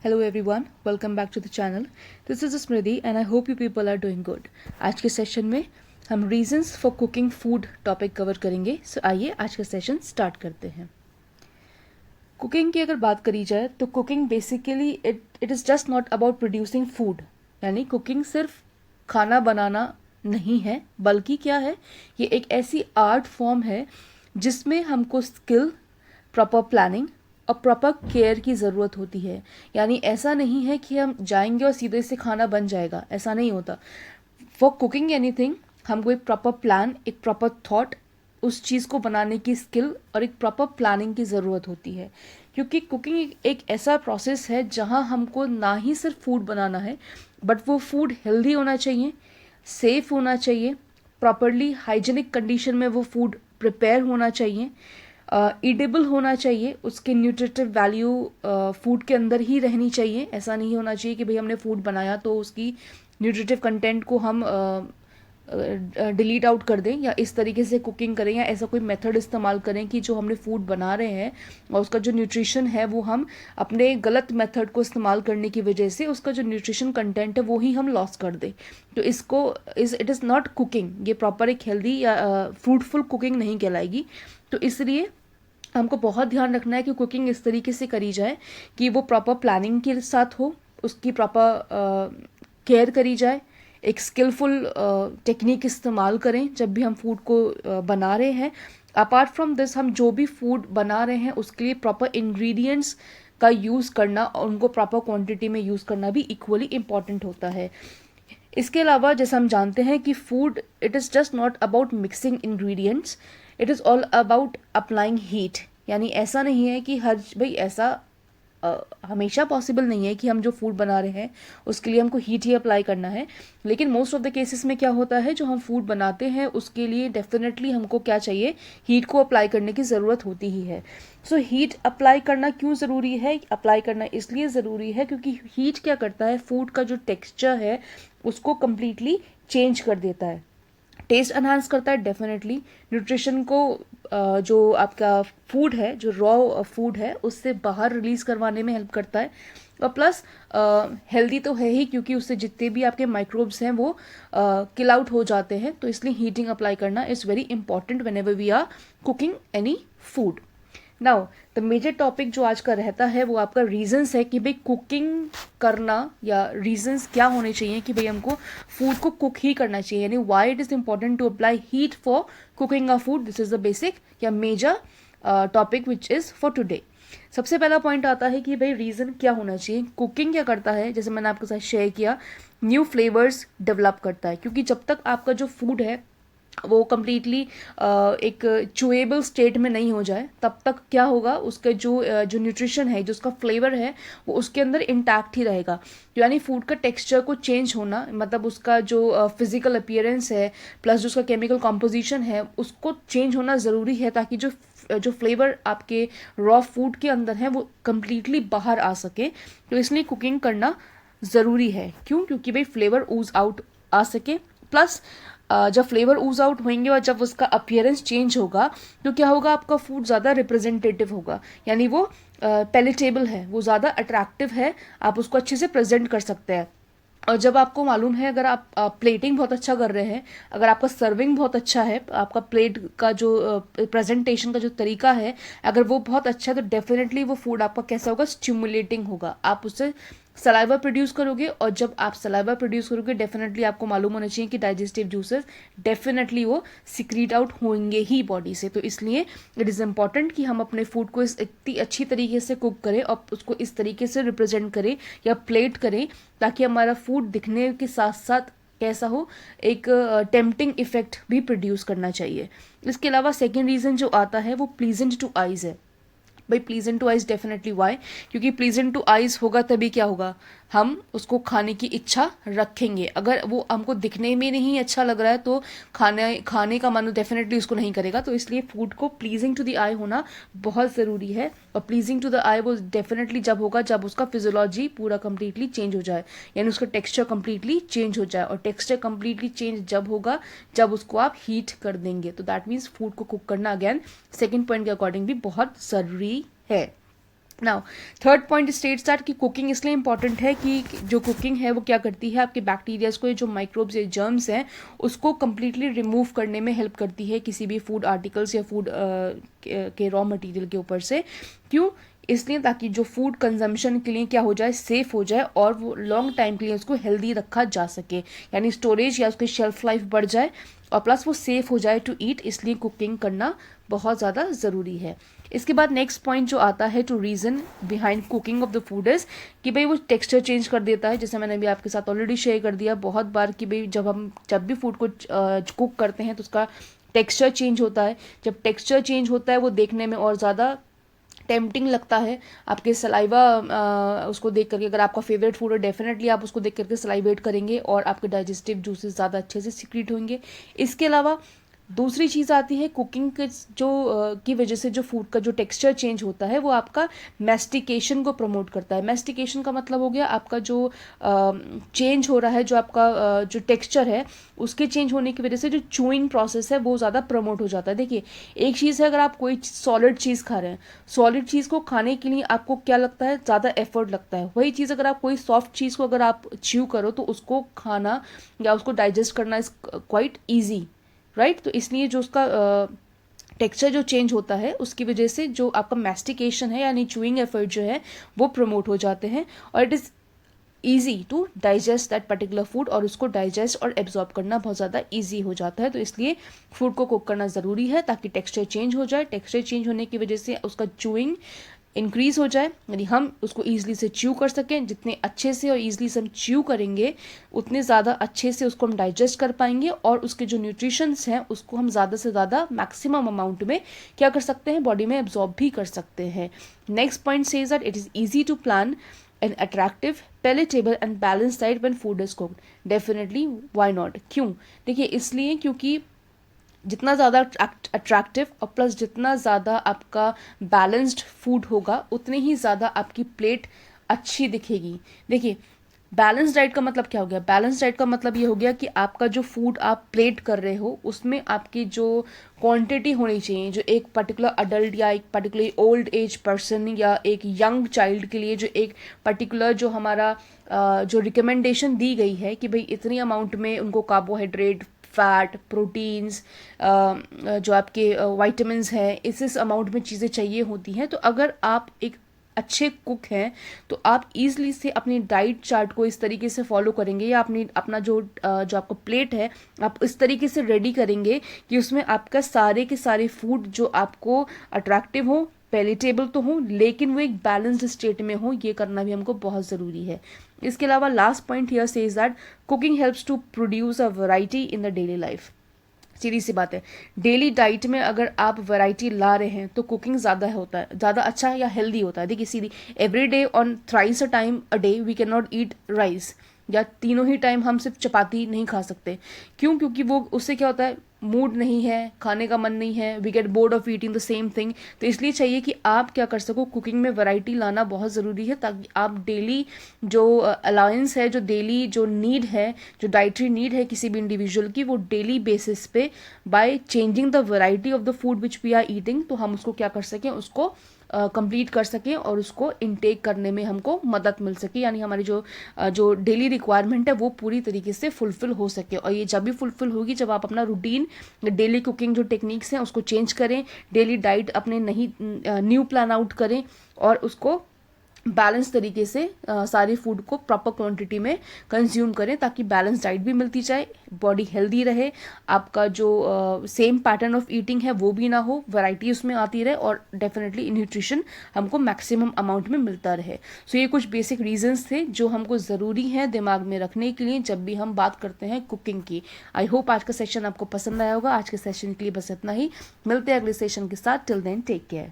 Hello everyone, welcome back to the channel. This is Smriti and I hope you people are doing good. आज के session में हम reasons for cooking food topic cover करेंगे. सो आइए आज का session start करते हैं. कुकिंग की अगर बात करी जाए तो cooking basically it is just not about producing food. यानी कुकिंग सिर्फ खाना बनाना नहीं है, बल्कि क्या है, ये एक ऐसी आर्ट फॉर्म है जिसमें हमको स्किल, प्रॉपर प्लानिंग और प्रॉपर केयर की ज़रूरत होती है. यानी ऐसा नहीं है कि हम जाएंगे और सीधे से खाना बन जाएगा, ऐसा नहीं होता. फॉर कुकिंग एनीथिंग हमको एक प्रॉपर प्लान, एक प्रॉपर थॉट, उस चीज़ को बनाने की स्किल और एक प्रॉपर प्लानिंग की ज़रूरत होती है. क्योंकि कुकिंग एक ऐसा प्रोसेस है जहाँ हमको ना ही सिर्फ फूड बनाना है, बट वो फूड हेल्दी होना चाहिए, सेफ़ होना चाहिए, प्रॉपरली हाइजीनिक कंडीशन में वो फूड प्रिपेयर होना चाहिए, ईडेबल होना चाहिए, उसके न्यूट्रिटिव वैल्यू फूड के अंदर ही रहनी चाहिए. ऐसा नहीं होना चाहिए कि भाई हमने फूड बनाया तो उसकी न्यूट्रिटिव कंटेंट को हम डिलीट आउट कर दें या इस तरीके से कुकिंग करें या ऐसा कोई मेथड इस्तेमाल करें कि जो हमने फूड बना रहे हैं और उसका जो न्यूट्रिशन है वो हम अपने गलत मेथड को इस्तेमाल करने की वजह से उसका जो न्यूट्रिशन कंटेंट है वो ही हम लॉस कर दें. तो इसको इट इज़ नॉट कुकिंग. ये प्रॉपर एक हेल्दी या फ्रूटफुल कुकिंग नहीं कहलाएगी. तो इसलिए हमको बहुत ध्यान रखना है कि कुकिंग इस तरीके से करी जाए कि वो प्रॉपर प्लानिंग के साथ हो, उसकी प्रॉपर केयर करी जाए, एक स्किलफुल टेक्निक इस्तेमाल करें जब भी हम फूड को बना रहे हैं. अपार्ट फ्रॉम दिस हम जो भी फूड बना रहे हैं उसके लिए प्रॉपर इंग्रेडिएंट्स का यूज़ करना और उनको प्रॉपर क्वांटिटी में यूज़ करना भी इक्वली इम्पॉर्टेंट होता है. इसके अलावा जैसे हम जानते हैं कि food it is just not about mixing ingredients, it is all about applying heat. यानी ऐसा नहीं है कि हर भाई ऐसा हमेशा पॉसिबल नहीं है कि हम जो फूड बना रहे हैं उसके लिए हमको हीट ही अप्लाई करना है. लेकिन मोस्ट ऑफ द केसेस में क्या होता है, जो हम फूड बनाते हैं उसके लिए डेफिनेटली हमको क्या चाहिए, हीट को अप्लाई करने की ज़रूरत होती ही है. सो हीट अप्लाई करना क्यों ज़रूरी है? अप्लाई करना इसलिए ज़रूरी है क्योंकि हीट क्या करता है, फूड का जो टेक्स्चर है उसको कम्प्लीटली चेंज कर देता है, टेस्ट एनहांस करता है, डेफिनेटली न्यूट्रिशन को जो आपका फूड है, जो रॉ फूड है उससे बाहर रिलीज़ करवाने में हेल्प करता है. और प्लस हेल्दी तो है ही क्योंकि उससे जितने भी आपके माइक्रोब्स हैं वो किल आउट हो जाते हैं. तो इसलिए हीटिंग अप्लाई करना is very important whenever we are cooking any food. Now the major topic जो आज का रहता है वो आपका रीजंस है कि भाई कुकिंग करना या रीजंस क्या होने चाहिए कि भाई हमको फूड को कुक ही करना चाहिए. यानी why it is important to apply heat for cooking a food. This is the basic या major topic which is for today. सबसे पहला पॉइंट आता है कि भाई रीज़न क्या होना चाहिए. कुकिंग क्या करता है, जैसे मैंने आपके साथ शेयर किया, न्यू फ्लेवर्स डेवलप करता है. क्योंकि जब तक आपका जो फूड है वो कम्प्लीटली एक चुएबल स्टेट में नहीं हो जाए तब तक क्या होगा, उसका जो न्यूट्रिशन है, जो उसका फ्लेवर है वो उसके अंदर इंटैक्ट ही रहेगा. यानी फूड का टेक्सचर को चेंज होना, मतलब उसका जो फिजिकल अपीयरेंस है प्लस जो उसका केमिकल कॉम्पोजिशन है उसको चेंज होना ज़रूरी है ताकि जो फ्लेवर आपके रॉ फूड के अंदर है वो कम्प्लीटली बाहर आ सके. तो इसलिए कुकिंग करना ज़रूरी है. क्यों? क्योंकि भाई फ्लेवर ऊज आउट आ सके. प्लस जब फ्लेवर ऊज आउट होंगे और जब उसका अपीयरेंस चेंज होगा तो क्या होगा, आपका फूड ज़्यादा रिप्रेजेंटेटिव होगा. यानी वो पैलेटेबल है, वो ज़्यादा अट्रैक्टिव है, आप उसको अच्छे से प्रेजेंट कर सकते हैं. और जब आपको मालूम है, अगर आप प्लेटिंग बहुत अच्छा कर रहे हैं, अगर आपका सर्विंग बहुत अच्छा है, आपका प्लेट का जो प्रेजेंटेशन का जो तरीका है अगर वो बहुत अच्छा है तो डेफिनेटली वो फूड आपका कैसा होगा, स्टिमुलेटिंग होगा. आप उससे सलाइवा प्रोड्यूस करोगे और जब आप सलाइवा प्रोड्यूस करोगे डेफिनेटली आपको मालूम होना चाहिए कि डाइजेस्टिव जूसेस डेफिनेटली वो सिक्रीट आउट होंगे ही बॉडी से. तो इसलिए इट इज़ इम्पॉर्टेंट कि हम अपने फूड को इतनी अच्छी तरीके से कुक करें और उसको इस तरीके से रिप्रेजेंट करें या प्लेट करें ताकि हमारा फूड दिखने के साथ साथ कैसा हो, एक टेम्पटिंग इफेक्ट भी प्रोड्यूस करना चाहिए. इसके अलावा सेकेंड रीज़न जो आता है वो प्लीजेंट टू आइज़ है. भाई pleasant to eyes definitely why, क्योंकि प्लीजेंट टू आइज़ होगा तभी क्या होगा, हम उसको खाने की इच्छा रखेंगे. अगर वो हमको दिखने में नहीं अच्छा लग रहा है तो खाने का मन डेफिनेटली उसको नहीं करेगा. तो इसलिए फूड को प्लीजिंग टू द आई होना बहुत ज़रूरी है. और प्लीजिंग टू द आई वो डेफिनेटली जब होगा जब उसका फिजियोलॉजी पूरा कम्प्लीटली चेंज हो जाए, यानी उसका टेक्स्चर कम्प्लीटली चेंज हो जाए. और टेक्स्चर कम्प्लीटली चेंज जब होगा जब उसको आप हीट कर देंगे. तो दैट मीन्स फूड को कुक करना अगेन सेकेंड पॉइंट के अकॉर्डिंग भी बहुत ज़रूरी है. Now third point states that कि कुकिंग इसलिए इंपॉर्टेंट है कि जो कुकिंग है वो क्या करती है, आपके बैक्टीरियाज को, जो माइक्रोब्स या जर्म्स हैं उसको कम्प्लीटली रिमूव करने में हेल्प करती है किसी भी फूड आर्टिकल्स या फूड के रॉ मटेरियल के ऊपर से। क्यों? इसलिए ताकि जो फूड कंजम्पशन के लिए क्या हो जाए, सेफ हो जाए और वो लॉन्ग टाइम के लिए उसको हेल्दी रखा जा सके, यानी स्टोरेज या उसकी शेल्फ लाइफ बढ़ जाए और प्लस वो सेफ हो जाए टू ईट। इसलिए कुकिंग करना बहुत ज़्यादा ज़रूरी है। इसके बाद नेक्स्ट पॉइंट जो आता है two reason behind cooking of the food is कि भाई वो टेक्सचर चेंज कर देता है। जैसे मैंने अभी आपके साथ ऑलरेडी शेयर कर दिया बहुत बार कि भाई जब भी फूड को कुक करते हैं तो उसका टेक्सचर चेंज होता है। जब टेक्सचर चेंज होता है वो देखने में और ज़्यादा टेम्पटिंग लगता है। आपके सलाइवा उसको देख करके, अगर आपका फेवरेट फूड है डेफिनेटली आप उसको देख करके सलाइवेट करेंगे और आपके डाइजेस्टिव जूसेस ज़्यादा अच्छे से सिक्रीट होंगे। इसके अलावा दूसरी चीज़ आती है कुकिंग के जो की वजह से जो फूड का जो टेक्सचर चेंज होता है वो आपका मैस्टिकेशन को प्रमोट करता है। मैस्टिकेशन का मतलब हो गया आपका जो चेंज हो रहा है, जो आपका जो टेक्सचर है उसके चेंज होने की वजह से जो चूइंग प्रोसेस है वो ज़्यादा प्रमोट हो जाता है। देखिए एक चीज़ है, अगर आप कोई सॉलिड चीज़ खा रहे हैं, सॉलिड चीज़ को खाने के लिए आपको क्या लगता है, ज़्यादा एफर्ट लगता है। वही चीज़ अगर आप कोई सॉफ्ट चीज़ को अगर आप च्यू करो तो उसको खाना या उसको डाइजेस्ट करना इज़ क्वाइट ईजी, राइट। तो इसलिए जो उसका टेक्सचर जो चेंज होता है उसकी वजह से जो आपका मैस्टिकेशन है यानी चूइंग एफर्ट जो है वो प्रमोट हो जाते हैं और it is easy to digest that particular food और उसको डाइजेस्ट और एब्जॉर्ब करना बहुत ज़्यादा ईजी हो जाता है। तो इसलिए फूड को कुक करना ज़रूरी है ताकि टेक्सचर चेंज हो जाए। टेक्सचर चेंज होने की वजह से उसका चूइंग इंक्रीज हो जाए, यानी हम उसको ईजिली से च्यू कर सकें। जितने अच्छे से और ईजिली से हम च्यू करेंगे उतने ज़्यादा अच्छे से उसको हम डाइजेस्ट कर पाएंगे और उसके जो न्यूट्रिशंस हैं उसको हम ज़्यादा से ज़्यादा मैक्सिमम अमाउंट में क्या कर सकते हैं, बॉडी में एब्जॉर्ब भी कर सकते हैं। Next point says that it is easy to plan an attractive, palatable and balanced diet when food is cooked. Definitely, why not? क्यों? देखिए इसलिए क्योंकि जितना ज़्यादा अट्रैक्टिव और प्लस जितना ज़्यादा आपका बैलेंस्ड फूड होगा उतनी ही ज़्यादा आपकी प्लेट अच्छी दिखेगी। देखिए बैलेंस डाइट का मतलब क्या हो गया? बैलेंस डाइट का मतलब ये हो गया कि आपका जो फूड आप प्लेट कर रहे हो उसमें आपकी जो क्वांटिटी होनी चाहिए, जो एक पर्टिकुलर अडल्ट या एक पर्टिकुलर ओल्ड एज पर्सन या एक यंग चाइल्ड के लिए जो एक पर्टिकुलर जो हमारा जो रिकमेंडेशन दी गई है कि भाई इतनी अमाउंट में उनको कार्बोहाइड्रेट, फैट, प्रोटीन्स, जो आपके वाइटामिन्स हैं, इस अमाउंट में चीज़ें चाहिए होती हैं। तो अगर आप एक अच्छे कुक हैं तो आप ईजिली से अपनी डाइट चार्ट को इस तरीके से फॉलो करेंगे या अपना जो आपका प्लेट है आप इस तरीके से रेडी करेंगे कि उसमें आपका सारे के सारे फूड जो आपको अट्रैक्टिव हो, पैलेटेबल तो हो, लेकिन वो एक बैलेंस्ड स्टेट में हो। ये करना भी हमको बहुत ज़रूरी है। इसके अलावा last point here says that cooking helps to produce a variety in the daily life. सीधी सी बात है, डेली डाइट में अगर आप वैरायटी ला रहे हैं तो कुकिंग ज़्यादा होता है, ज़्यादा अच्छा या हेल्दी होता है। देखिए सीधी every day on thrice a time a day we can not eat rice, या तीनों ही टाइम हम सिर्फ चपाती नहीं खा सकते। क्यों? क्योंकि वो उससे क्या होता है, मूड नहीं है, खाने का मन नहीं है, we get bored of eating the same thing. तो इसलिए चाहिए कि आप क्या कर सको, कुकिंग में वैरायटी लाना बहुत ज़रूरी है ताकि आप डेली जो अलाउंस है, जो डेली जो नीड है, जो डाइटरी नीड है किसी भी इंडिविजुअल की, वो डेली बेसिस पे by changing the variety of the food which we are eating, तो हम उसको क्या कर सकें, उसको कंप्लीट कर सकें और उसको इनटेक करने में हमको मदद मिल सके, यानी हमारी जो डेली रिक्वायरमेंट है वो पूरी तरीके से फुलफिल हो सके। और ये जब भी फुलफिल होगी जब आप अपना रूटीन, डेली कुकिंग जो टेक्निक्स हैं उसको चेंज करें, डेली डाइट अपने नहीं न्यू प्लान आउट करें और उसको बैलेंस तरीके से सारी फूड को प्रॉपर क्वांटिटी में कंज्यूम करें ताकि बैलेंस डाइट भी मिलती जाए, बॉडी हेल्दी रहे, आपका जो सेम पैटर्न ऑफ ईटिंग है वो भी ना हो, वैरायटी उसमें आती रहे और डेफिनेटली न्यूट्रिशन हमको मैक्सिमम अमाउंट में मिलता रहे। सो ये कुछ बेसिक रीजंस थे जो हमको ज़रूरी हैं दिमाग में रखने के लिए जब भी हम बात करते हैं कुकिंग की। आई होप आज का सेशन आपको पसंद आया होगा। आज के सेशन के लिए बस इतना ही, मिलते हैं अगले सेशन के साथ। Till then take care.